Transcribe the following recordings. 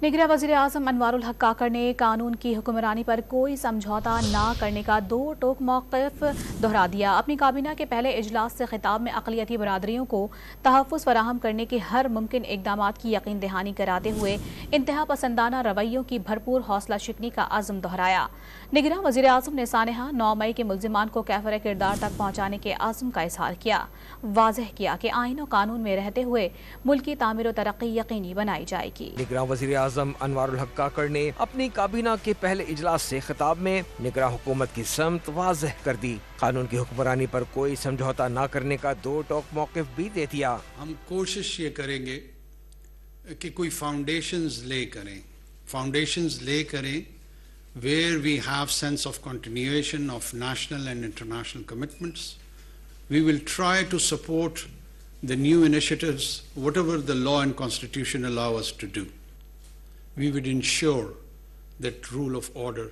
نگراں وزیراعظم انوار-ul-Haq کاکڑ نے قانون کی حکمرانی پر کوئی سمجھوتا نہ کرنے کا دو ٹوک موقف دہرا دیا۔ اپنی کابینہ کے پہلے اجلاس سے خطاب میں اقلیتی برادریوں کو تحفظ فراہم کرنے کے ہر ممکن اقدامات کی یقین دہانی کراتے ہوئے انتہا پسندانہ رویوں کی بھرپور حوصلہ شکنی کا عزم دہرایا۔ نگراں وزیراعظم نے سانحہ 9 مئی کے ملزمان کو کیفر کردار تک پہنچانے کے عزم کا اظہار کیا۔ واضح کیا کہ آئین و قانون میں رہتے ہوئے ملک کی تعمیر و ترقی یقینی بنائی جائے گی۔ نگراں وزیراعظم انوار-ul-Haq کاکڑ نے اپنی کابینہ کے پہلے اجلاس سے خطاب میں نگراں حکومت کی سمت واضح کر دی۔ قانون کی حکمرانی پر کوئی سمجھوتا نہ کرنے کا دو ٹوک موقف بھی دے دیا۔ ہم کوشش یہ کریں گے کہ کوئی فاؤنڈیشنز لے کریں where we have sense of continuation of national and international commitments. We will try to support the new initiatives, whatever the law and constitution allow us to do. We would ensure that rule of order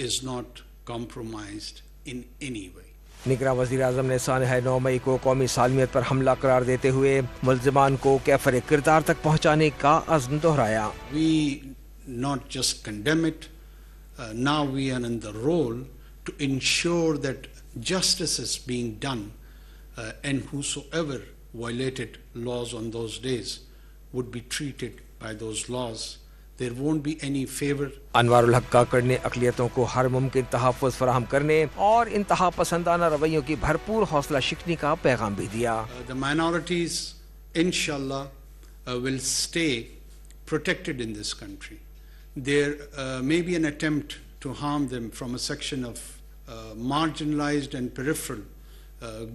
is not compromised in any way. نگراں وزیراعظم نے سانحہ 9 مئی کو قومی سالمیت پر حملہ قرار دیتے ہوئے ملزمان کو کیفر کردار تک پہنچانے کا عزم دہرایا۔ We not just condemn it, now we are in the role to ensure that justice is being done and whosoever violated laws on those days would be treated by those laws. There won't be any favor. انوار-ul-Haq Kakar نے اقلیتوں کو ہر ممکن تحفظ فراہم کرنے اور انتہا پسندانہ رویوں کی بھرپور حوصلہ شکنی کا پیغام بھی دیا۔ The minorities, inshallah, will stay protected in this country. There may be an attempt to harm them from a section of marginalized and peripheral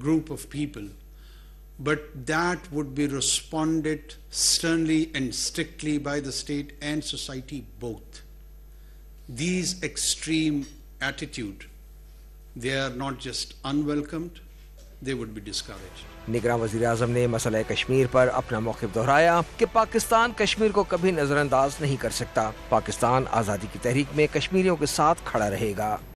group of people, but that would be responded sternly and strictly by the state and society both. These extreme attitude, they are not just unwelcomed, they would be discouraged. نگراں وزیراعظم نے مسئلہ کشمیر پر اپنا موقف دہرایا کہ پاکستان کشمیر کو کبھی نظر انداز نہیں کر سکتا۔ پاکستان آزادی کی تحریک میں کشمیریوں کے ساتھ کھڑا رہے گا۔